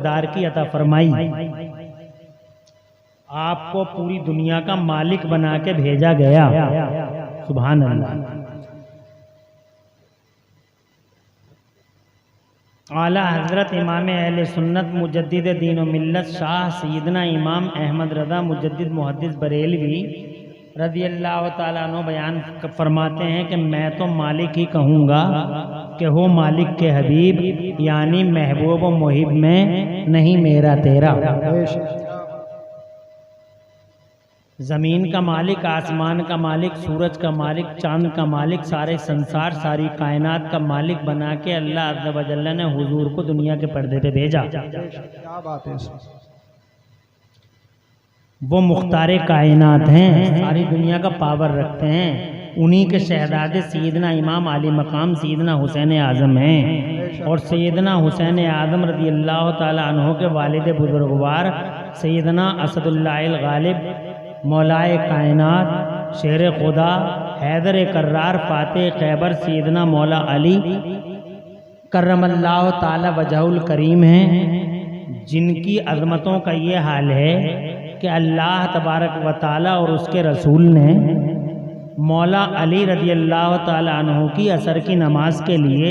दार की अता फरमाई, आपको पूरी दुनिया का मालिक बना के भेजा गया। सुभान अल्लाह। आला हजरत इमाम अहले सुन्नत मुजद्दिद दीन व मिल्लत शाह सैयदना इमाम अहमद रज़ा मुजद्दिद मुहद्दिस बरेलवी रज़ी अल्लाह ताला अन्हु बयान फरमाते हैं कि मैं तो मालिक ही कहूँगा कि हो मालिक के हबीब, यानी महबूब व मुहिब में, नहीं मेरा तेरा। ज़मीन का मालिक, आसमान का मालिक, सूरज का मालिक, चांद का मालिक, सारे संसार सारी कायनात का मालिक बना के अल्लाह अज़्ज़ व जल्ल ने हुजूर को दुनिया के पर्दे पे भेजा। क्या बात है। वो मुख्तारे कायनात हैं, सारी दुनिया का पावर रखते हैं। उन्हीं के शहजादे सैयदना इमाम आली मकाम सैयदना हुसैन आज़म हैं। और सैयदना हुसैन आज़म रज़ी अल्लाह ताला अन्हु के वालिद बुजुर्गवार सैयदना असदुल्लाह गालिब मौलाए कायनात शेर खुदा हैदर कर्रार फातेह खैबर सैयदना मौला अली करमल्लाहु ताला वजहुल करीम हैं, जिनकी अज़मतों का ये हाल है कि अल्लाह तबारक व ताला और उसके रसूल ने मौला अली रज़ी अल्लाह ताला अन्हु की असर की नमाज के लिए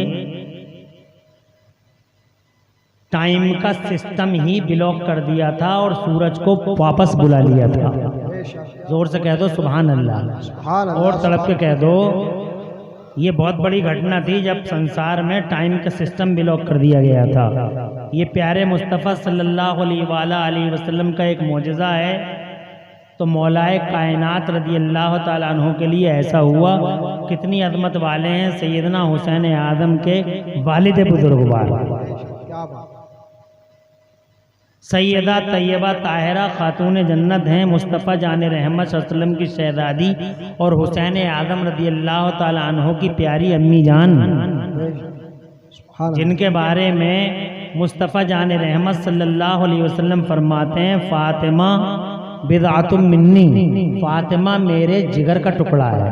टाइम का सिस्टम ही ब्लॉक कर दिया था और सूरज को वापस बुला लिया था। जोर से कह दो सुभान अल्लाह, और तड़प के कह दो। ये बहुत बड़ी घटना थी जब संसार में टाइम का सिस्टम ब्लॉक कर दिया गया था। ये प्यारे मुस्तफ़ा सल्लल्लाहु अलैहि वसल्लम का एक मोजज़ा है। तो मौलाए कायनात रज़ी अल्लाह ताला अन्हु के लिए ऐसा हुआ। कितनी अज़मत वाले हैं सैयदना हुसैन आज़म के वालिद बुजुर्गवार सैयदा तैयबा ताहिरा खातून जन्नत हैं, मुस्तफ़ा जान रहमत सल्लम की शहजादी और हुसैन आज़म रज़ी अल्लाह ताला अन्हु की प्यारी अम्मी जान, जिनके बारे में मुस्तफ़ा जान रहमत सल्लल्लाहु अलैहि वसल्लम फरमाते हैं, फ़ातिमा बिदअतुम मिन्नी, फ़ातिमा मेरे जिगर का टुकड़ा है।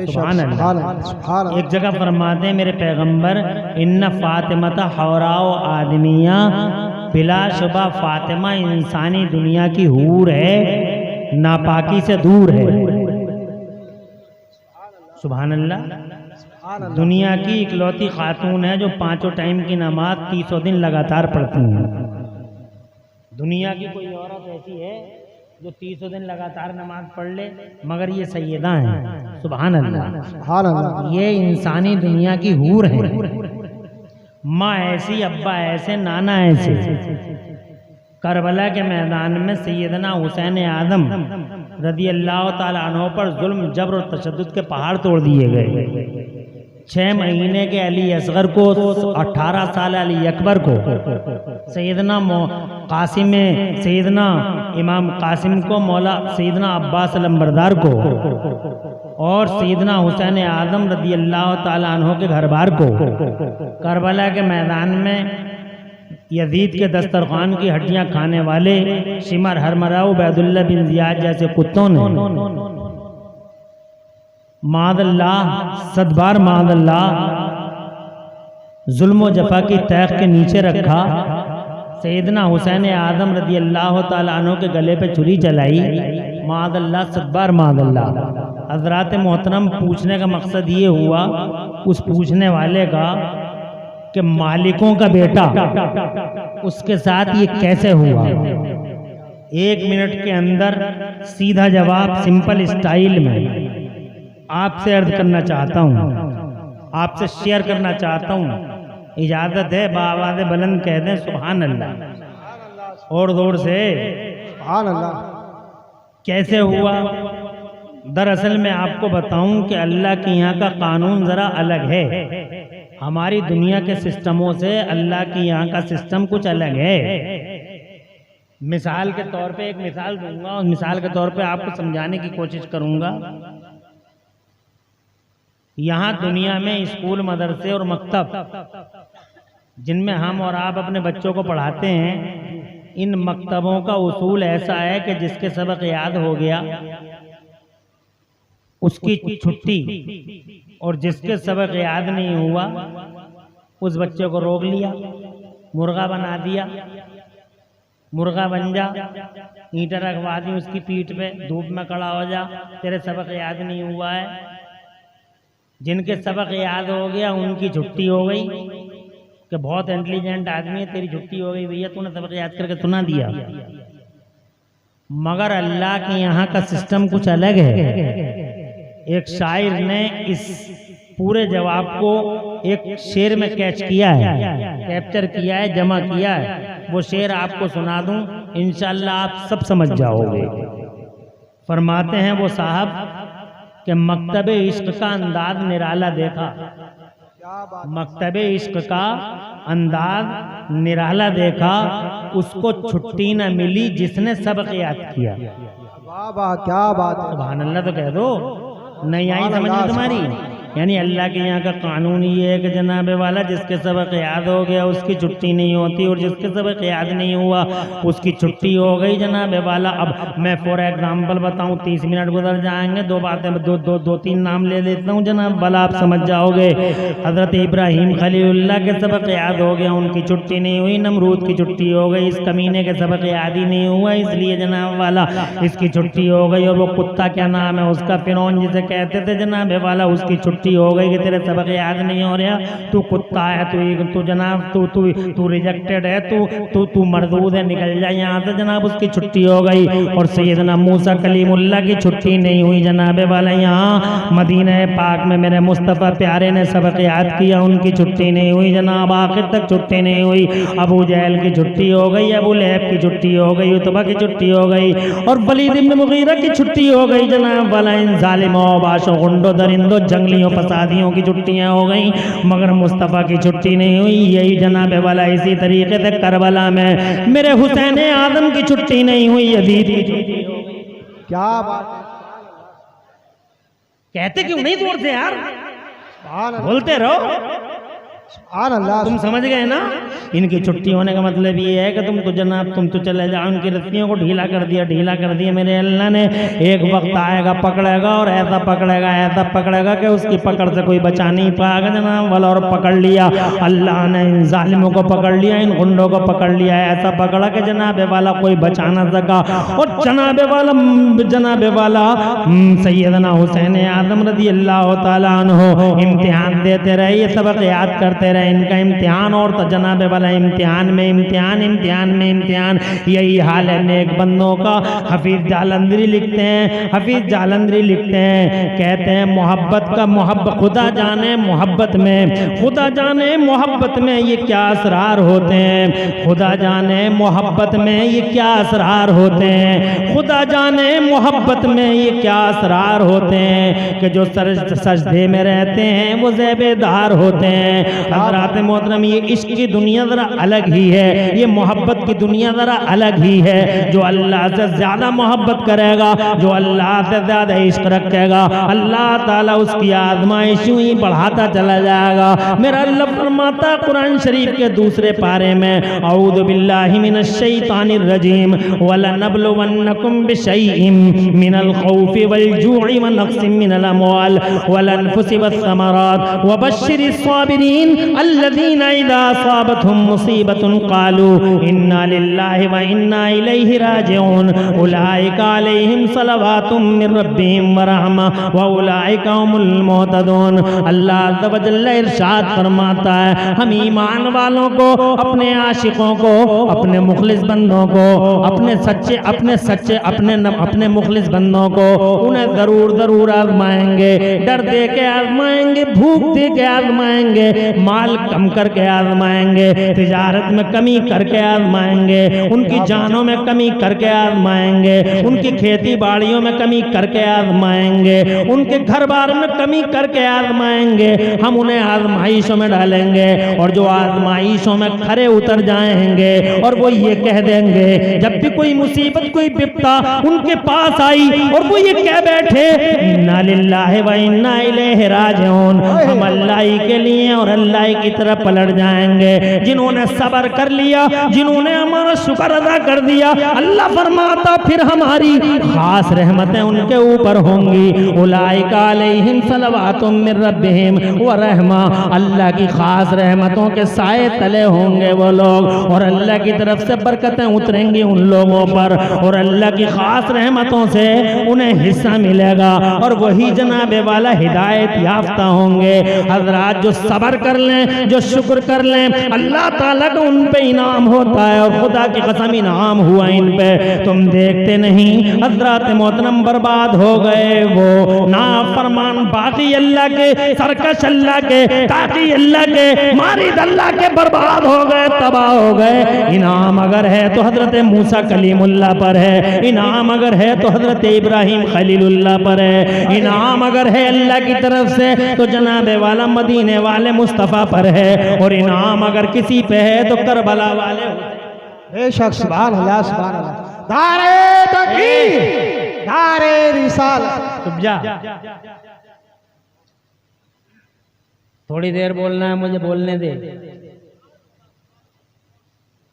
सुभान अल्लाह। एक जगह फरमाते हैं मेरे पैगंबर, इन्ना फ़ातिमता हौराओ आदमिया, बिलाशुबा फ़ातिमा इंसानी दुनिया की हूर है, नापाकी से दूर है। सुभान अल्लाह। दुनिया की इकलौती खातून है जो 5 टाइम की नमाज 300 दिन लगातार पढ़ती हैं। दुनिया की कोई औरत ऐसी है जो 300 दिन लगातार नमाज पढ़ ले, मगर ये सैयदा हैं। सुभान अल्लाह। ये इंसानी दुनिया की हूर है। माँ ऐसी, अब्बा ऐसे, नाना ऐसे। करबला के मैदान में सैयदना हुसैन आज़म रज़ी अल्लाह ताला अन्हु पर जुल्म जबर और तशद्दुद के पहाड़ तोड़ दिए गए। 6 महीने के अली असगर को, 18 साल अली अकबर को, सैयदना कासिम सैयदना इमाम कासिम को, मौला सैयदना अब्बास लंबरदार को और सैयदना हुसैन आज़म रज़ी अल्लाह ताला अन्हु के घर बार को करबला के मैदान में यजीद के दस्तरखान की हड्डियां खाने वाले शिमर हरमरा उबैदुल्लाह बिन ज़ियाद जैसे कुत्तों ने मादल्लाह सदबार मादल्लाह जुल्म जफा की तैख के नीचे रखा। सैयदना हुसैन आज़म रज़ी अल्लाह ताला अन्हु के गले पे छुरी चलाई। मादल्लाह सदबार मादल्लाह। हज़रात मोहतरम, पूछने का मकसद ये हुआ उस पूछने वाले का कि मालिकों का बेटा, उसके साथ ये कैसे हुआ। 1 मिनट के अंदर सीधा जवाब सिंपल स्टाइल में आपसे अर्ज करना चाहता हूँ, आपसे शेयर करना चाहता हूँ। इजाज़त है बावाज़ बुलंद कह दें सुभान अल्लाह और जोर से सुभान अल्लाह। कैसे हुआ? दरअसल मैं आपको बताऊं कि अल्लाह के यहाँ का कानून ज़रा अलग है। हमारी दुनिया के सिस्टमों से अल्लाह के यहाँ का सिस्टम कुछ अलग है। मिसाल के तौर पे एक मिसाल दूंगा और मिसाल के तौर पे आपको समझाने की कोशिश करूंगा। यहाँ दुनिया में स्कूल, मदरसे और मकतब जिनमें हम और आप अपने बच्चों को पढ़ाते हैं, इन मकतबों का उसूल ऐसा है कि जिसके सबक याद हो गया उसकी छुट्टी, और जिसके सबक याद नहीं हुआ उस बच्चे को रोक लिया, मुर्गा बना दिया, मुर्गा बन जा, ईंटा रखवा दी उसकी पीठ पे, धूप में खड़ा हो जा, तेरे सबक याद नहीं हुआ है। जिनके सबक याद हो गया उनकी छुट्टी हो गई कि बहुत इंटेलिजेंट आदमी है, तेरी छुट्टी हो गई भैया, तूने सबक याद करके सुना दिया। मगर अल्लाह के यहाँ का सिस्टम कुछ अलग है। एक शायर ने इस पूरे जवाब को एक शेर में कैच किया है, कैप्चर किया है, जमा किया है। वो शेर आपको सुना दूं, इंशाअल्लाह आप सब समझ जाओगे। फरमाते हैं वो साहब कि मकतबे इश्क का अंदाज निराला देखा, मकतबे इश्क का अंदाज निराला देखा, उसको छुट्टी न मिली जिसने सबक याद किया। वाह वाह, क्या बात है। सुभान अल्लाह तो कह दो, नहीं आई समझ में तुम्हारी? यानी अल्लाह के यहाँ का कानून ये है कि जनाब वाला जिसके सबक याद हो गया उसकी छुट्टी नहीं होती, और जिसके सबक याद नहीं हुआ उसकी छुट्टी हो गई जनाब वाला। अब मैं फॉर एग्जाम्पल बताऊं, 30 मिनट गुजर जाएंगे, दो बातें दो तीन नाम ले लेता हूँ जनाब वाला, आप समझ जाओगे। हजरत इब्राहिम खलीलुल्लाह के सबक याद हो गया, उनकी छुट्टी नहीं हुई। नमरूद की छुट्टी हो गई, इस कमीने के सबक याद ही नहीं हुआ, इसलिए जनाब वाला इसकी छुट्टी हो गई। और वो कुत्ता क्या नाम है उसका, फिरौन जिसे कहते थे जनाब वाला, उसकी छुट्टी हो गई कि तेरे सबक याद नहीं हो रहा, तू कुत्ता है, तू जनाब तू रिजेक्टेड है, तू मरदूद है, निकल जाए यहाँ से जनाब, उसकी छुट्टी हो गई। और सैयदना मूसा कलीमुल्लाह की छुट्टी नहीं हुई जनाब वाला, यहाँ मदीना पाक में मेरे मुस्तफ़ा प्यारे ने सबक याद किया, उनकी छुट्टी नहीं हुई जनाब, आखिर तक छुट्टी नहीं हुई। अबू जहल की छुट्टी हो गई, अबू लहब की छुट्टी हो गई, उतबा की छुट्टी हो गई, और वलीद इब्न मुगीरा की छुट्टी हो गई जनाब वाला। इन जालिमों, बाशों, गुंडों, दरिंदों, जंगलियों, फसादियों की छुट्टियां हो गई, मगर मुस्तफ़ा की छुट्टी नहीं हुई। यही जनाब वाला इसी तरीके से करबला में मेरे हुसैन आदम की छुट्टी नहीं हुई, यजीद की छुट्टी हो गई। क्या बात है। कहते क्यों नहीं जोर से यार, सुभान अल्लाह, बोलते रहो। सुभान अल्लाह। तुम समझ गए ना? इनकी छुट्टी होने का मतलब ये है कि तुम तो चले जाओ, उनकी रस्सियों को ढीला कर दिया मेरे अल्लाह ने। एक वक्त आएगा पकड़ेगा, और ऐसा पकड़ेगा कि उसकी पकड़ से कोई बचा नहीं पाएगा जनाब वाला। और पकड़ लिया अल्लाह ने, इन जालिमों को पकड़ लिया, इन गुंडों को पकड़ लिया, ऐसा पकड़ा कि जनाब वाला कोई बचा ना सका। और जनाब वाला सैयदना हुसैन आदम रज़ी अल्लाह तआला अन्हु इम्तिहान देते रहे, ये सबक याद करते रहे, इनका इम्तिहान और तो जनाब वाला इम्तिहान में इम्तिहान। यही हाल है नेक बंदों का। हफीज जालंधरी लिखते हैं, कहते हैं मोहब्बत खुदा जाने मोहब्बत में ये क्या असरार होते हैं, खुदा जाने मोहब्बत में ये क्या असरार होते हैं, खुदा जाने मोहब्बत में ये क्या असरार होते हैं, कि जो सजदे में रहते हैं वो ज़ेबेदार होते हैं। हज़रात मोहतरम, ये इश्क की दुनिया ज़रा अलग ही है, ये मोहब्बत की दुनिया ज़रा अलग ही है। जो अल्लाह से ज़्यादा मोहब्बत करेगा, जो अल्लाह से ज़्यादा इश्क रखेगा, अल्लाह ताला उसकी आज़माइश यूं ही बढ़ाता चला जाएगा। मेरा अल्लाह फरमाता कुरान शरीफ के दूसरे पारे में, औज़ु बिल्लाहि मिनश शैतानिर रजीम, वलनबलुवन्नकुम बिशैइन मिनल खौफि वल जू'i व नक़्सिम मिनल अमवाल वल अनफुसि वस्समरात वबश्शिरिस साबिरीन अल्लज़ीना इज़ा असाबतहुम मुसीबतुन क़ालू इन्ना लिल्लाहि व इन्ना इलैहि राजिऊन उलाइका अलैहिम सलवातुम मिर रब्बिहिम व रहमा व उलाइका हुमुल मुहतदून। अल्लाह अज़्ज़ व जल्ल इरशाद फरमाता है, हम ईमान वालों को, अपने आशिकों को, अपने मुखलिस बंदों को, अपने मुखलिस बंदों को उन्हें जरूर आजमाएंगे, डर दे के आजमाएंगे, भूख दे के आजमाएंगे, माल कम करके आजमाएंगे, तिजारत में कमी करके आजमाएंगे, उनकी जानों में कमी करके आजमाएंगे, उनकी खेती बाड़ियों में कमी करके आजमाएंगे, उनके घर बार में कमी करके आजमाएंगे। हम उन्हें आजमाइशों में डालेंगे, और जो आजमाइशों में खरे उतर जाएंगे और वो ये कह देंगे, जब भी कोई मुसीबत, कोई विपदा उनके पास आई और वो ये कह बैठे, इन्ना लिल्लाहि व इन्ना इलैहि राजिऊन, हम अल्लाह ही के लिए और अल्लाह अल्लाह की तरफ पलट जाएंगे। जिन्होंने सब्र कर लिया, जिन्होंने हमारा शुक्र अदा कर दिया, अल्लाह फरमाता फिर हमारी खास रहमतें उनके ऊपर होंगी। उलाइका अलैहिम सलवातुम मिर रब्बिहिम व रहमा, अल्लाह की खास रहमतों के साए तले होंगे वो लोग, और अल्लाह की तरफ से बरकतें उतरेंगी उन लोगों पर, और अल्लाह की खास रहमतों से उन्हें हिस्सा मिलेगा, और वही जनाबे वाला हिदायत याफ्ता होंगे। हजरात जो सब्र कर लें, जो शुक्र कर लें, अल्लाह ताला का उन पे इनाम होता है, और खुदा की कसम इनाम हुआ इन पे। तुम देखते नहीं हजरात मोहतरम बर्बाद हो गए वो नाफरमान बाकी अल्लाह के, सरकश अल्लाह के, काकी अल्लाह के, मारिद अल्लाह के बर्बाद हो गए, तबाह हो गए। इनाम अगर है तो हजरत मूसा कलीमुल्लाह पर है, इनाम अगर है तो हजरत इब्राहिम खलीलुल्लाह पर है, इनाम अगर है अल्लाह की तरफ से तो जनाबे वाला मदीने वाले मुस्तफ़ा पर है, और इनाम अगर किसी पे है तो करबला वाले। बेशक सुभान अल्लाह सुभान अल्लाह। दारे तकबीर, दारे रिसालत। चुप जा, थोड़ी देर बोलना है, मुझे बोलने दे।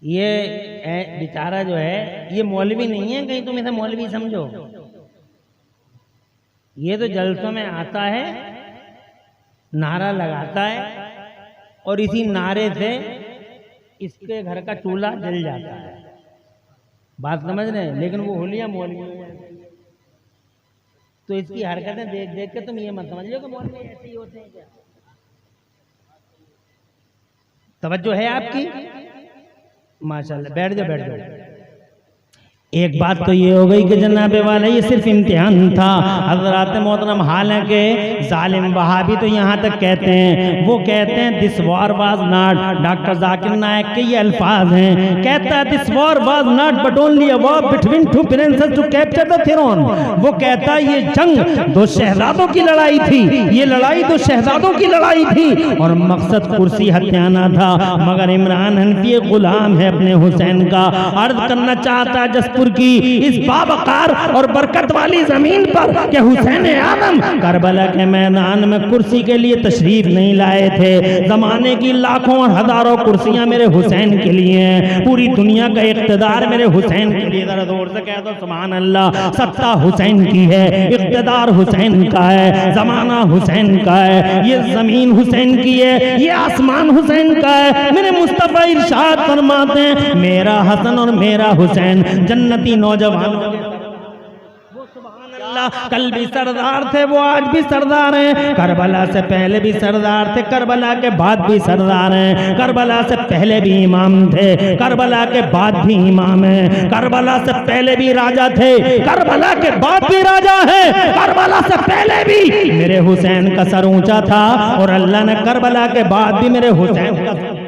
ये बेचारा जो है ये मौलवी नहीं है, कहीं तुम इसे मौलवी समझो। ये तो जलसों में आता है, नारा लगाता है, और इसी नारे से इसके घर का चूल्हा जल जाता है। बात समझ रहे हैं? लेकिन वो होलिया मौलवी है। तो इसकी हरकतें देख देख के तुम ये मत समझ लो कि मौलवी ऐसे ही होते हैं क्या। तवज्जो है आपकी? माशाल्लाह, बैठ जाओ बैठ जाओ। एक बात तो ये हो गई कि जनाबे वाला ये सिर्फ इम्तिहान था। हज़रात मोहतरम, हालांकि जालिम वहाबी तो यहाँ तक कहते हैं, वो कहते हैं this war was not, doctor Zakir Naik के ये अल्फाज हैं, कहता है this war was not but only a war between two princes to capture the throne. वो कहता है ये जंग दो शहजादों की लड़ाई थी, ये लड़ाई दो शहजादों की लड़ाई थी, और मकसद कुर्सी हत्याना था। मगर इमरान हनफी गुलाम है अपने हुसैन का। अर्ज करना चाहता है की इस बावकार और बरकत वाली जमीन पर कि हुसैन आदम करबला के मैदान में कुर्सी के लिए तशरीफ नहीं लाए थे। जमाने की लाखों और हजारों कुर्सियां मेरे हुसैन के लिए हैं, पूरी दुनिया का इख्तिदार मेरे हुसैन के लिए। जरा जोर से कह दो सुभान अल्लाह। सत्ता हुसैन की है, इख्तिदार हुसैन का है, जमाना हुसैन का है, ये जमीन हुसैन की है, ये आसमान हुसैन का है। मेरे मुस्तफा इरशाद फरमाते हैं मेरा हसन और मेरा हुसैन जन्नती नौजवानों के, वो सुभान अल्लाह कल भी सरदार थे, वो आज भी सरदार हैं। करबला से पहले भी सरदार थे, करबला के बाद भी सरदार हैं। करबला से पहले भी इमाम थे, करबला के बाद भी इमाम हैं। करबला से पहले भी राजा थे, करबला के बाद भी राजा है। करबला से पहले भी मेरे हुसैन का सर ऊंचा था, और अल्लाह ने करबला के बाद भी मेरे हुसैन का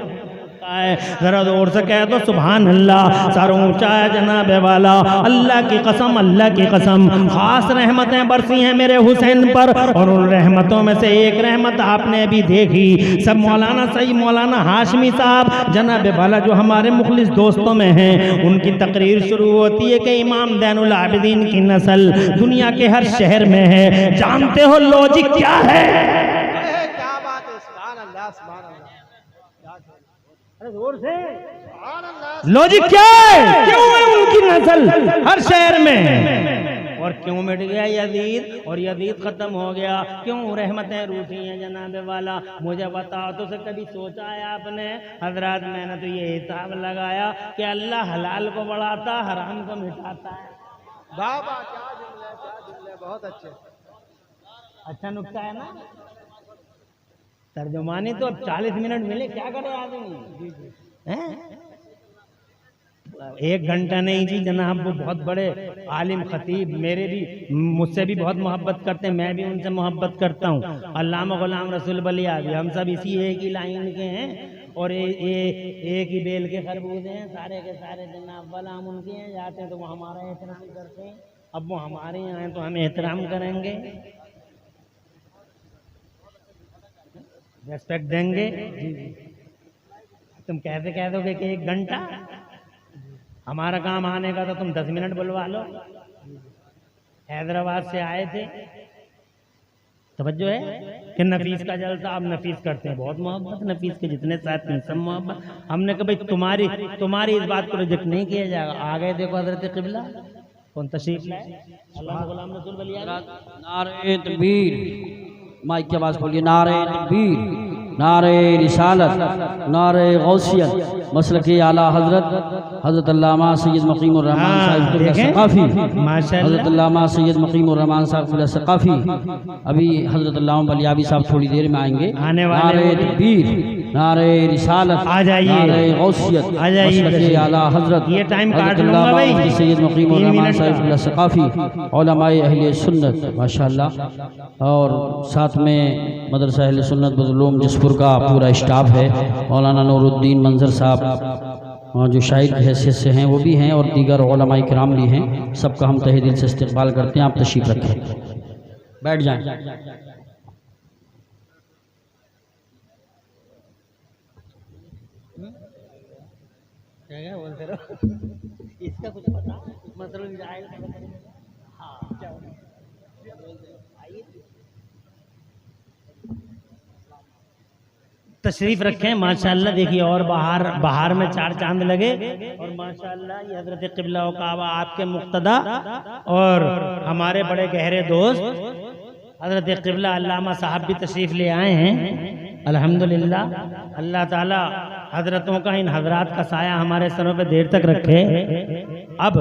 जरा जोर से कह दो सुभान अल्लाह। सर ऊंचा है जनाबे वाला। अल्लाह की कसम, अल्लाह की कसम, खास रहमतें बरसी हैं मेरे हुसैन पर, और उन रहमतों में से एक रहमत आपने भी देखी। सब मौलाना सही मौलाना हाशमी साहब जनाबे वाला जो हमारे मुखलिस दोस्तों में हैं, उनकी तकरीर शुरू होती है कि इमाम ज़ैनुल आबिदीन की नस्ल दुनिया के हर शहर में है। जानते हो लॉजिक क्या है? क्या बात है, सुभान अल्लाह सुभान अल्लाह। जोर से लॉजिक क्या है? क्यों है उनकी नस्ल हर शहर में, और क्यों मिट गया यजीद, और यजीद खत्म हो गया? क्यों रहमतें रूठी हैं जनाबे वाला? मुझे बताओ तो, कभी सोचा है आपने? हजरात मैंने तो ये हिसाब लगाया कि अल्लाह हलाल को बढ़ाता, हराम को मिटाता है। वाह वाह, क्या जुमले, क्या जुमले, बहुत अच्छे। अच्छा नुक्ता है ना? तर्जुमानी तो अब 40 मिनट मिले, क्या करे आदमी हैं? 1 घंटा नहीं जी जनाब। वो बहुत बड़े आलिम खतीब, मेरे भी, मुझसे भी बहुत मोहब्बत करते हैं, मैं भी उनसे मोहब्बत करता हूँ। अल्लामा गुलाम रसूल बलिया भी, हम सब इसी एक ही लाइन के हैं, और एक ही बेल के खरबूजे हैं सारे के सारे जनाब वाला। हम उनके यहाँ जाते हैं तो वो हमारा एहतराम करते हैं, अब वो हमारे यहाँ हैं तो हम एहतराम करेंगे, रेस्पेक्ट देंगे। तुम कैसे कह दोगे कि 1 घंटा? हमारा काम आने का तो तुम 10 मिनट बुलवा लो। हैदराबाद से आए थे, तवज्जो है कि नफीस का जलसा आप नफीस करते हैं, बहुत मोहब्बत नफीस के जितने साथ हैं सब मोहब्बत। हमने कहा भाई तुम्हारी इस बात को रिजेक्ट नहीं किया जाएगा। आ गए देखो हजरत क़िबला कौन तशरीफ लाए, अल्लाह गुलाम रसूल वली नारे तकबीर, माइक की आवाज़ खोलिए। नारे तकबीर, नारे रिसालत, नारे गौसियत, मसलक आला हज़रत अल्लामा सैयद मक़ीमुर रहमान साहिब सक़ाफ़ी, हज़रत अल्लामा सैयद मक़ीमुर रहमान साहिब सक़ाफ़ी। अभी हज़रत अल्लामा बलियावी साहब थोड़ी देर में आएंगे। आने वाले नारे तकबीर, नारे रिसालत, आ जाइए, नारे गौसियत, आ जाइए, मसलक आला हज़रत ये टाइम काट लूंगा भाई, सैयद मक़ीमुर रहमान साहिब सक़ाफ़ी, उलमाए अहले सुन्नत माशाअल्लाह, और साथ में मदरसा अहले सुन्नत बज़लूम जिसपुर का पूरा स्टाफ है। मौलाना नूरुद्दीन मंजर साहब जो शाहिद की हैसियत से हैं वो भी हैं, और दीगर उलमाए किराम भी हैं। सबका हम तहे दिल से इस्तक़बाल करते हैं। आप तशरीफ़ रखें, बैठ जाएं। क्या बोलते रहो, इसका कुछ पता मतलब तशरीफ रखें माशाअल्लाह। देखिए और बाहर में चार चांद लगे, और माशाअल्लाह ये हजरत क़िबला व काबा आपके मुक्तदा और हमारे बड़े गहरे दोस्त हजरत क़िबला अल्लामा साहब भी तशरीफ ले आए हैं। अल्हम्दुलिल्लाह, अल्लाह ताला हजरतों का, इन हजरात का साया हमारे सरों पे देर तक रखे। अब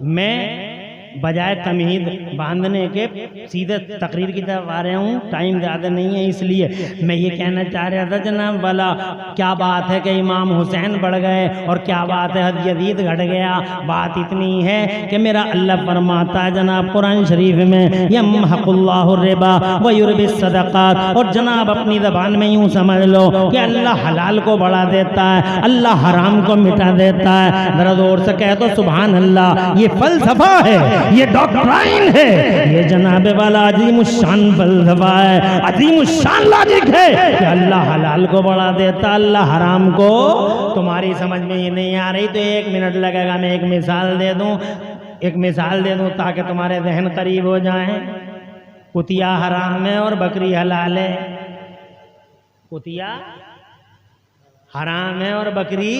मैं बजाय तमहीद बांधने के सीधे तकरीर की तरफ आ रहा हूँ, टाइम ज़्यादा नहीं है, इसलिए मैं ये कहना चाह रहा था जनाब वाला, क्या बात है कि इमाम हुसैन बढ़ गए और क्या बात है हद यजीद घट गया। बात इतनी है कि मेरा अल्लाह फरमाता है जनाब कुरान शरीफ में, यमहकुल्लाहु रिबा व युरबिस सदक़ात, और जनाब अपनी ज़बान में यूँ समझ लो कि अल्लाह हलाल को बढ़ा देता है, अल्लाह हराम को मिटा देता है। ज़रा जोर से कह दो सुभान अल्लाह। ये फलसफा है, ये डॉक्ट्राइन है, ये जनाबे वाला अजीमुशान फलसफा है, अजीमुशान लॉजिक है कि अल्लाह हलाल को बढ़ा देता, अल्लाह हराम को। तुम्हारी समझ में ये नहीं आ रही तो 1 मिनट लगेगा, मैं एक मिसाल दे दूं ताकि तुम्हारे जहन करीब हो जाएं। कुतिया हराम है और बकरी हलाल है। कुतिया हराम है और बकरी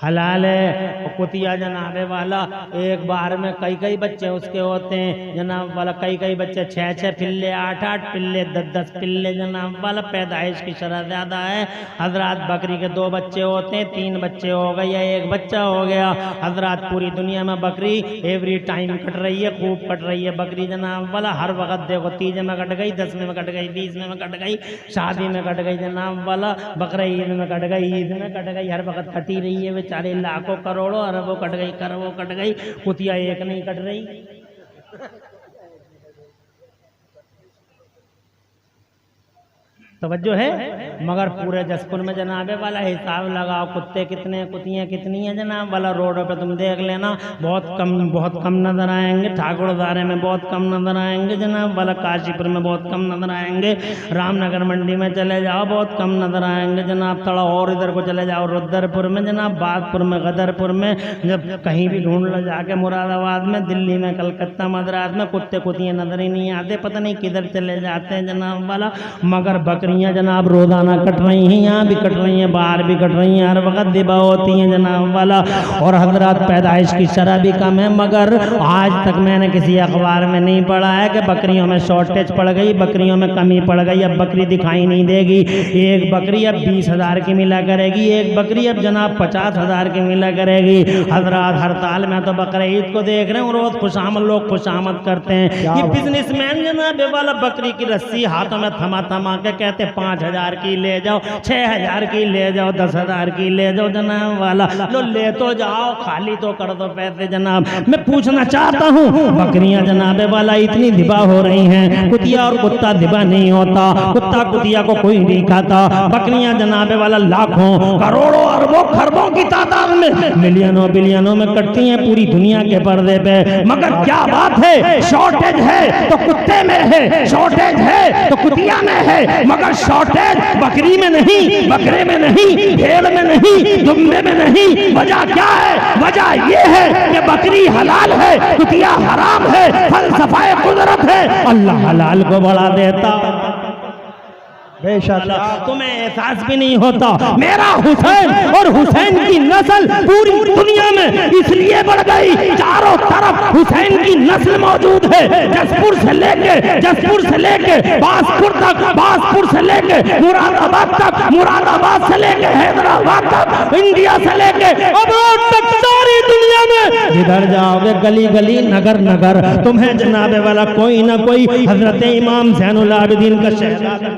हलाल है। और कुतिया जनाबे वाला एक बार में कई बच्चे उसके होते हैं जनाब वाला, कई बच्चे 6 पिल्ले, 8 पिल्ले, 10 पिल्ले जनाब वाला। पैदाइश की शरह ज़्यादा है हजरात। बकरी के 2 बच्चे होते हैं, 3 बच्चे हो गए या 1 बच्चा हो गया हजरात। पूरी दुनिया में बकरी एवरी टाइम कट रही है, खूब कट रही है बकरी जनाब वाला। हर वक्त देखो, 3 में कट गई, 10 में कट गई, 20 में कट गई, शादी में कट गई जनाब वाला, बकरा ईद में कट गई, ईद में कट गई, हर वक्त कटी रही है बेचारे। लाखों करोड़ों अरबों कट गई, करोड़ों कट गई, कुतिया एक नहीं कट रही। तवज्जो है, मगर पूरे जसपुर में जनाबे वाला हिसाब लगाओ, कुत्ते कितने, कुतियाँ कितनी हैं जनाब वाला। रोडों पे तुम देख लेना, बहुत कम नजर आएंगे। ठाकुरदारे में बहुत कम नजर आएंगे जनाब वाला। काशीपुर में बहुत कम नजर आएंगे। रामनगर मंडी में चले जाओ, बहुत कम नजर आएंगे जनाब। थोड़ा और इधर को चले जाओ, रुद्रपुर में जनाब, बागपुर में, गदरपुर में, जब कहीं भी ढूंढ लो जाके, मुरादाबाद में, दिल्ली में, कलकत्ता, मद्रास में कुत्ते कुतियाँ नजर ही नहीं आते, पता नहीं किधर चले जाते हैं जनाब वाला। मगर बकरियाँ जनाब रोजाना कट रही हैं, यहाँ भी कट रही हैं, बाहर भी कट रही हैं, हर वक्त दिबा होती हैं जनाब वाला। और हजरात पैदाइश की शरह भी कम है, मगर आज तक मैंने किसी अखबार में नहीं पढ़ा है कि बकरियों में शॉर्टेज पड़ गई, बकरियों में कमी पड़ गई, अब बकरी दिखाई नहीं देगी। एक बकरी अब 20,000 की मिला करेगी, एक बकरी अब जनाब 50,000 की मिला करेगी। हजरात हड़ताल में तो बकरा ईद को देख रहे हैं, रोज खुशामद लोग खुशामद करते हैं। ये बिजनेसमैन जनाब वाला बकरी की रस्सी हाथों में थमा थमा के कहते 5,000 की ले जाओ, 6,000 की ले जाओ, 10,000 की ले जाओ जनाब वाला। लो ले तो जाओ, खाली तो कर दो पैसे जनाब। मैं पूछना चाहता हूँ, बकरियां जनाबे वाला इतनी दिबा हो रही हैं, कुतिया और कुत्ता दिबा नहीं होता, कुत्ता कुतिया को कोई नहीं खाता। बकरियां जनाबे वाला लाखों, करोड़ों, अरबों, खरबों की तादाद में, मिलियनों बिलियनों में कटती हैं पूरी दुनिया के पर्दे पे। मगर क्या बात है, शॉर्टेज है तो कुत्ते में है, शॉर्टेज है तो कुतिया में है, मगर शॉर्टेज बकरी में नहीं, बकरे में नहीं, भेड़ में नहीं, दुम्बे में नहीं। वजह क्या है? वजह यह है कि बकरी जिंदगी हलाल है, कुतिया हराम है, फलसफा कुदरत है, अल्लाह हलाल को बढ़ा देता। बेशक तुम्हें एहसास भी नहीं होता मेरा हुसैन और हुसैन की नस्ल पूरी दुनिया में इसलिए बढ़ गई, चारों तरफ हुसैन की नस्ल मौजूद है। जसपुर से लेके बासपुर तक, बासपुर से लेके मुरादाबाद तक, मुरादाबाद से लेके हैदराबाद तक, इंडिया से लेके अब्रोड तक, सारी दुनिया में जिधर जाओगे गली गली नगर नगर तुम्हें जनाबे वाला कोई ना कोई हजरत इमाम ज़ैनुल आबिदीन का शहजादा।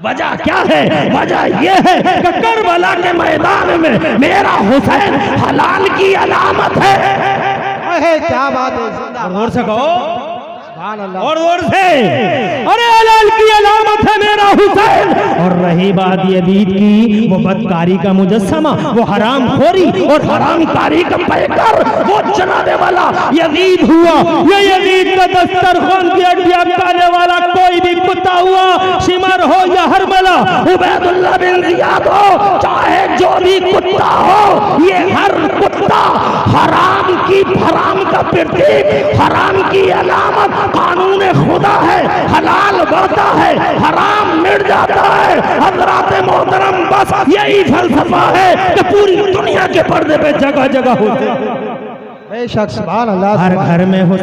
वजह क्या है? वजह यह है कि करबला के मैदान में मेरा हुसैन हलाल की अलामत है। क्या बात है, और से कहो और से, अरे हलाल की अलामत है मेरा हुसैन। और रही बात यजीद की, वो बदकारी का मुजस्समा, वो हराम खोरी और हराम कारी का पैकर, वो जनाने वाला यजीद हुआ। ये यजीद का दस्तरखान की हड्डियां खाने वाला कोई भी कुत्ता हुआ, शिमर हो या हरमला, उबैदुल्लाह बिन जियाद हो, चाहे जो भी कुत्ता हो, ये हर कुत्ता हराम की, हराम का प्रतीक, हराम की अलामत, कानून खुदा है। हलाल बढ़ता है, हराम मिट जाता है। हज़रात मोहतरम, बस यही फलसफा है कि पूरी दुनिया के पर्दे पे जगह जगह होते हैं। बेशक सुभान अल्लाह, हर घर में हो।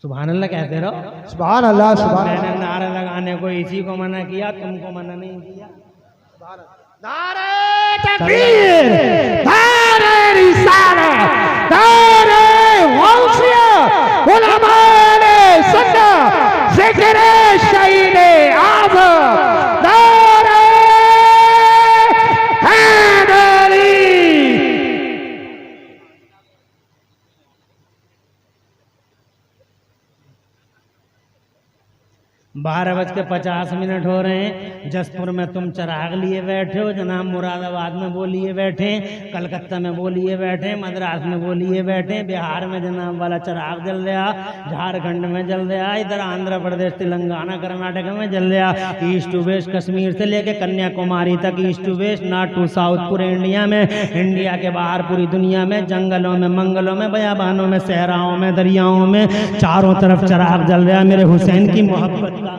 सुभान अल्लाह कहते रहो, सुभान अल्लाह, सुभान मैंने नारा लगाने को इसी को मना किया, तुमको मना नहीं किया। नारे तकबीर, नारे रिसालत, नारे गौसियत, उलमाए सुन्नत, ज़िक्र शहीद आज़म, नारे हैदरी। 12:50 हो रहे हैं। जसपुर में तुम चिराग लिए बैठे हो, जनाब मुरादाबाद में वो लिए बैठे, कलकत्ता में वो लिए बैठे, मद्रास में वो लिए बैठे, बिहार में जनाब वाला चिराग जल रहा, झारखंड में जल रहा, इधर आंध्र प्रदेश, तेलंगाना, कर्नाटक में जल रहा, ईस्ट टू वेस्ट, कश्मीर से लेके कन्याकुमारी तक, east to west, north to south, पूरे इंडिया में, इंडिया के बाहर पूरी दुनिया में, जंगलों में, मंगलों में, बयाबानों में, सहराओं में, दरियाओं में, चारों तरफ चिराग जल रहा मेरे हुसैन की मोहब्बत का।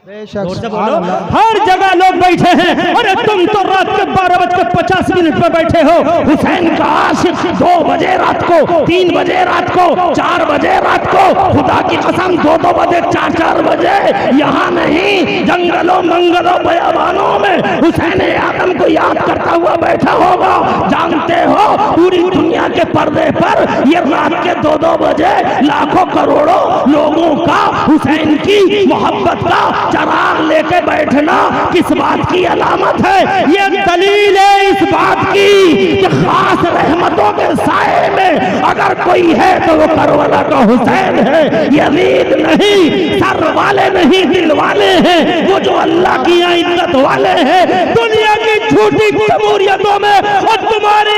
बेशक से बोलो, हर जगह लोग बैठे हैं। अरे तुम तो रात के 12:50 पे बैठे हो। हुसैन का आशिक 2 बजे रात को, 3 बजे रात को, 4 बजे रात को, खुदा की कसम 2-2 बजे, 4-4 बजे, यहाँ नहीं, जंगलों मंगलों बयाबानों में हुसैन आदम को याद करता हुआ बैठा होगा। जानते हो पूरी दुनिया के पर्दे पर ये रात के 2-2 बजे लाखों करोड़ों लोगों का हुसैन की मोहब्बत का चिराग लेके बैठना किस बात की अलामत है? ये दलील है इस बात की कि खास रहमतों के साए में अगर कोई है तो वो करबला का हुसैन है। यजीद नहीं, सर वाले नहीं, दिल वाले हैं वो, जो अल्लाह की इज्जत वाले हैं। दुनिया की झूठी जमहूरियतों में और तुम्हारे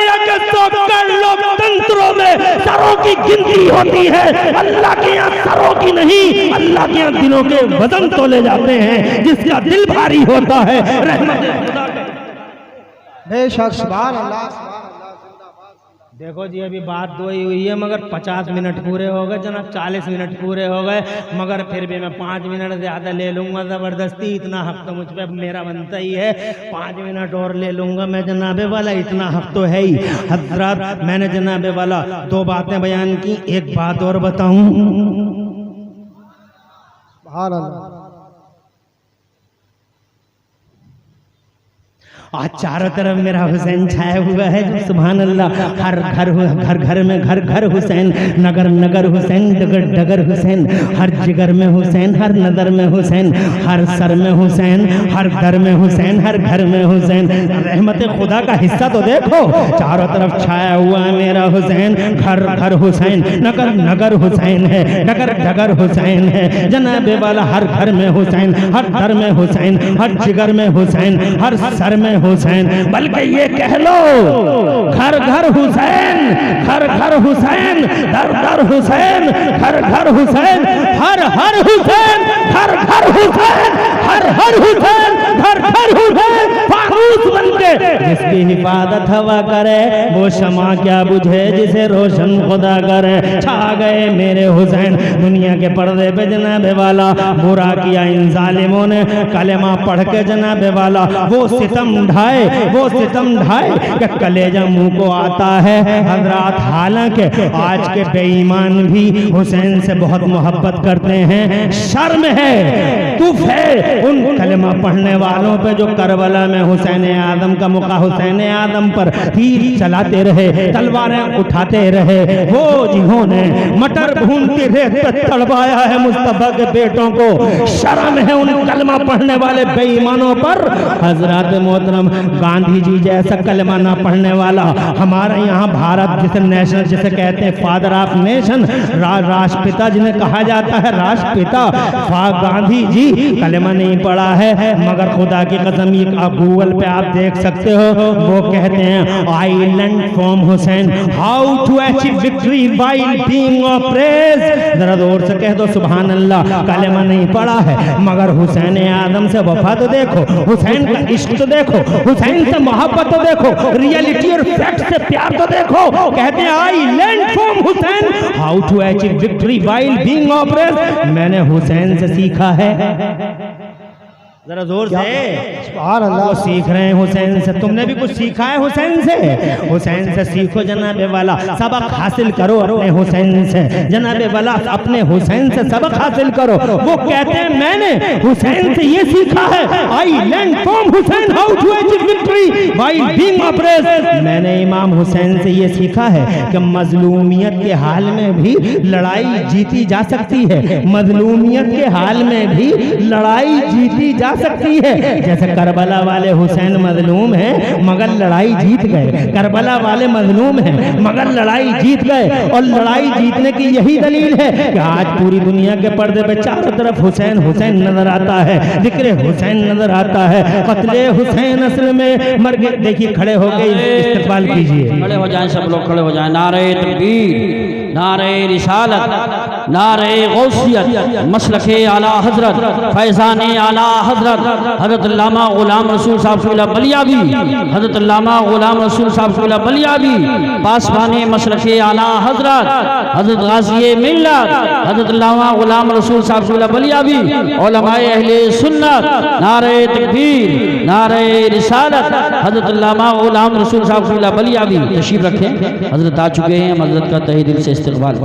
लोकतंत्रों में सरों की गिनती होती है, अल्लाह के यहाँ सरों की नहीं, अल्लाह के यहाँ दिलों के वजन तोले जाते हैं। जिसका दिल भारी होता है रहमत खुदा का। बेशक सुभान अल्लाह, सुभान अल्लाह, जिंदाबाद। देखो जी अभी बात 2 ही हुई है, मगर 50 मिनट पूरे हो गए जनाब, 40 मिनट पूरे हो गए, मगर फिर भी मैं 5 मिनट ज्यादा ले लूंगा जबरदस्ती। इतना हक तो मुझ पे मेरा बनता ही है, 5 मिनट और ले लूंगा मैं जनाबे वाला, इतना हक तो है ही। हजरत मैंने जनाबे वाला 2 बातें बयान की, एक बात और बताऊं, सुभान अल्लाह। आज चारों तरफ मेरा हुसैन छाया हुआ है। सुभान अल्लाह, हर घर में घर हुसैन, नगर नगर हुसैन, डगर डगर हुसैन, हर जिगर में हुसैन, हर नजर में हुसैन, हर सर में हुसैन, हर दर में हुसैन, हर घर में हुसैन। रहमत खुदा का हिस्सा तो देखो, चारों तरफ छाया हुआ है मेरा हुसैन। घर हुसैन, नगर नगर हुसैन है, डगर डगर हुसैन है। जनाबे वाला हर घर में हुसैन, हर दर में हुसैन, हर जिगर में हुसैन, हर सर में हुसैन। बल्कि ये कह लो घर घर हुसैन, घर घर हुसैन, दर दर हुसैन, घर घर हुसैन, हर हर हुसैन, घर घर हुसैन, हर हर हुसैन, घर घर हुसैन, फानूस बनके जिसकी हिफाजत हवा करे, वो शमा क्या बुझे जिसे रोशन खुदा करे। छा गए मेरे हुसैन दुनिया के पर्दे पे जनाबे वाला, बुरा किया इन जालिमों ने कलेमा पढ़ के जनाबे वाला, वो सितम ढाए, वो सितम ढाए कि कलेजा मुंह को आता है हजरात। हालांकि आज के बेईमान भी हुसैन से बहुत मोहब्बत करते हैं। शर्म है, तुफ है उन कलेमा पढ़ने वालों पे जो करबला में हुसैन आदम का मुका हुसैन आदम पर तीर चलाते रहे, तलवारें उठाते रहे। वो जिन्होंने मटर भूनती रेत पे तड़पाया है मुस्तफा के बेटों को, शर्म है उन कलमा पढ़ने वाले बेईमानों पर। हजरत मोहतरम गांधी जी जैसा कलमा ना पढ़ने वाला हमारे यहाँ भारत जिसे नेशनल जिसे कहते हैं फादर ऑफ नेशन, राष्ट्रपिता जिन्हें कहा जाता है राष्ट्रपिता, गांधी जी कलमा नहीं पढ़ा है, मगर खुदा की कसम ये आप गूगल पे आप देख सकते हो, वो कहते हैं I learn from Hussain how to achieve victory while being oppressed. जरा जोर से कह दो सुभान अल्लाह। कलमा नहीं पढ़ा है मगर हुसैन आदम से वफा तो देखो, हुसैन का इश्क तो देखो, हुसैन से मोहब्बत तो देखो, रियलिटी और फैक्ट से प्यार तो देखो। कहते हैं I learn from Hussain how to achieve victory while being oppressed. मैंने हुसैन से सीखा है। जरा जोर से सुभान अल्लाह। वो सीख रहे हैं हुसैन से। तुमने भी कुछ सीखा है हुसैन से? हुसैन से सीखो जनाबे वाला, सबक हासिल करो अपने हुसैन से। जनाबे वाला अपने हुसैन से सबक हासिल करो। वो कहते हैं मैंने हुसैन से ये सीखा है, I learn from Hussain how to achieve victory while being oppressed. मैंने इमाम हुसैन से ये सीखा है कि मजलूमियत के हाल में भी लड़ाई जीती जा सकती है। मजलूमियत के हाल में भी लड़ाई जीती जा सकती है। जैसे करबला वाले हुसैन मजलूम हैं मगर लड़ाई जीत गए, करबला वाले मजलूम हैं मगर लड़ाई जीत गए। और लड़ाई जीतने की यही दलील है कि आज पूरी दुनिया के पर्दे पे चारों तरफ हुसैन हुसैन नजर आता है, जिक्र हुसैन नजर आता है। कत्ले हुसैन असल में मर गए। देखिए खड़े हो गए, इस्तेकबाल कीजिए, खड़े हो जाएं, सब लोग खड़े हो जाएं। नारे तकबीर, नारे रिसालत, नारे गौसियत, मसलके आला हजरत, फैजाने आला हजरत, हजरत अल्लामा गुलाम रसूल साहब सुला बलियाबी, हजरत अल्लामा गुलाम रसूल साहब सुला बलियाबी, पासवाने मसलके आला हजरत, हजरत गाज़ी मिल्लत, हजरत अल्लामा गुलाम रसूल साहब सुला बलियाबी, उलमाए अहले सुन्नत, नारे तकबीर, नारे रिसालत, हजरत अल्लामा गुलाम रसूल साहब सुला बलियाबी। तशरीफ रखें, हजरत आ चुके हैं, हजरत का तहे दिल से इस्तकबाल।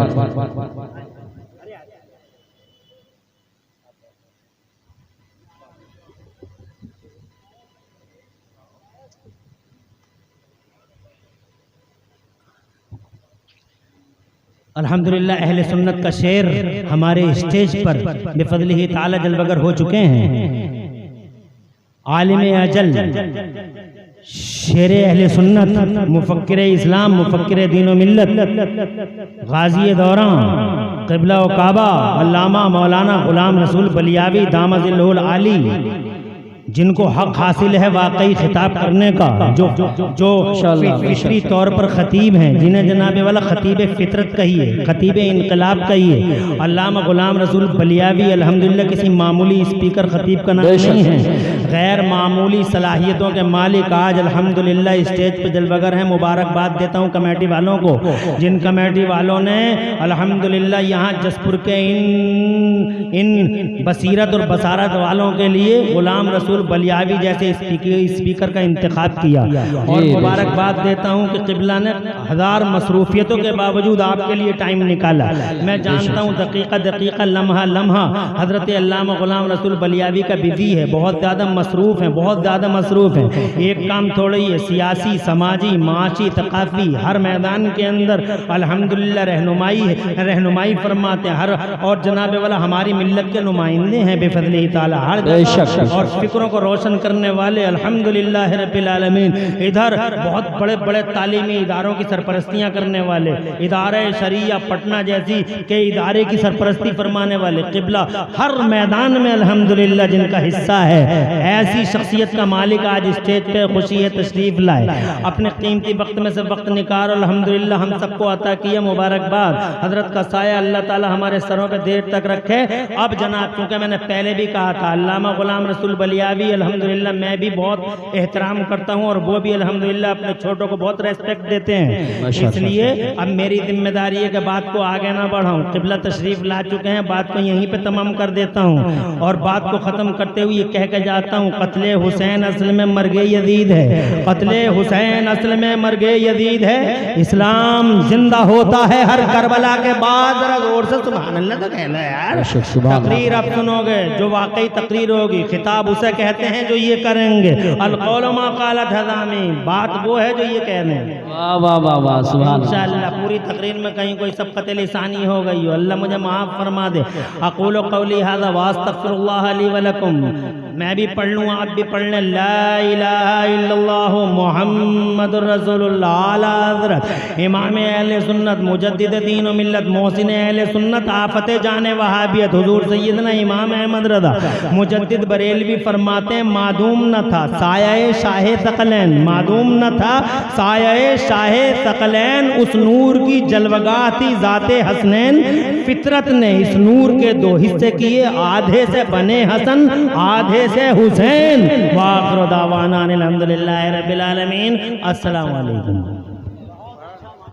अल्हम्दुलिल्लाह अहले सुन्नत का शेर हमारे स्टेज पर बिफज़लिही ताला जलवगर हो चुके हैं। आलिम अजल, शेर अहले सुन्नत, मुफक्किर इस्लाम, मुफक्किर दीन व मिल्लत, गाज़ी दौरान, क़िबला व काबा, अल्लामा मौलाना गुलाम रसूल बलियावी दामजिल्लुल आली, जिनको हक हासिल है वाकई खिताब करने का, जो फितरी तौर पर खतीब हैं, जिन्हें जनाबे वाला खतीब फितरत कहिए, खतीब इनकलाब कहिए। अल्लामा गुलाम रसूल बलियावी अल्हम्दुलिल्लाह किसी मामूली स्पीकर खतीब का नाम नहीं है, गैर मामूली सलाहियतों के मालिक आज अल्हम्दुलिल्लाह स्टेज पर जलवगर हैं। मुबारकबाद देता हूँ कमेटी वालों को, जिन कमेटी वालों ने अल्हम्दुलिल्लाह यहाँ जसपुर के इन बसीरत और बसारत वालों के लिए गुलाम रसूल बलियावी जैसे स्पीकर का इंतखाब किया। और मुबारकबाद देता हूँ कि क़िबला ने हज़ार मसरूफियतों के बावजूद आपके लिए टाइम निकाला। मैं जानता हूँ दकीका दकीका, लम्हा लम्हा हज़रत अल्लामा गुलाम रसूल बलियावी का बिजी है, बहुत ज़्यादा मसरूफ़ हैं, बहुत ज़्यादा मसरूफ़ हैं। एक काम थोड़ी है, सियासी, समाजी, माशी, तकाफ़ी हर मैदान के अंदर अल्हम्दुलिल्लाह रहनुमाई फरमाते हैं। हर और जनाबे वाला हमारी मिल्लत के नुमाइंदे हैं बेफज़लिही ताला, हर और फिक्रों को रोशन करने वाले अल्हम्दुलिल्लाह रब्बिल आलमीन। इधर बहुत बड़े बड़े तालीमी इदारों की सरपरस्तियाँ करने वाले, इदारे शरिया पटना जैसी के इदारे की सरपरस्ती फरमाने वाले, क़िबला हर मैदान में अल्हम्दुलिल्लाह जिनका हिस्सा है ऐसी शख्सियत का मालिक आज स्टेज पे खुशी है तशरीफ लाए, अपने कीमती वक्त में से वक्त निकाल, अल्हम्दुलिल्लाह हम सबको अता किया, मुबारकबाद। हजरत का साया अल्लाह ताला हमारे सरों पे देर तक रखे। अब जनाब, क्योंकि मैंने पहले भी कहा था, अल्लामा गुलाम रसूल बलियावी अल्हम्दुलिल्लाह मैं भी बहुत एहतराम करता हूँ और वो भी अल्हम्दुलिल्लाह अपने छोटों को बहुत रेस्पेक्ट देते हैं। इसलिए अब मेरी जिम्मेदारी है कि बात को आगे ना बढ़ाऊं। क़िबला तशरीफ ला चुके हैं, बात को यहीं पे तमाम कर देता हूँ और बात को ख़त्म करते हुए ये कह के जाता हूँ, क़त्ले हुसैन असल में मर्गे यजीद है, क़त्ले हुसैन असल में मर्गे यजीद है। इस्लाम जिंदा होता है हर करबला के बाद। जरा जोर से सुभान अल्लाह तो कहना यार। तकरीर आप सुनोगे जो वाकई तकरीर होगी, खिताब उसे कहते हैं जो ये करेंगे। अलकौल मा क़ालत हज़ामी, बात वो है जो ये कह रहे हैं। वाह वाह वाह वाह, सुभान अल्लाह। इंशाअल्लाह पूरी तकरीर में कहीं कोई सबक़त लिसानी हो गई हो, अल्लाह मुझे माफ़ फरमा दे। अक़ूलु क़ौली हाज़ा व अस्तग़फ़िरुल्लाह ली व लकुम। मैं भी पढ़ लूँ, आप भी पढ़ लें। ला इलाहा इल्लल्लाहु मुहम्मदुर रसूलुल्लाह आला हज़रत इमाम अहले सुन्नत मुजद्दिद दीन व मिल्लत मोहसिन अहले सुन्नत आफत जाने वहाबियत हुजूर सैयदना इमाम अहमद रज़ा मुजद्दिद बरेलवी फरमाते हैं, मादूम न था साये शाहे तक़लैन, मादूम न था साये शाहे तक़लैन, उस नूर की जलवगाह थी ज़ाते हसनैन। फितरत ने इस नूर के दो हिस्से किए, आधे से बने हसन आधे से हुसैन। वाखिर दावाना अनिल हम्दुलिल्लाहि रब्बिल आलमीन। अस्सलामु अलैकुम।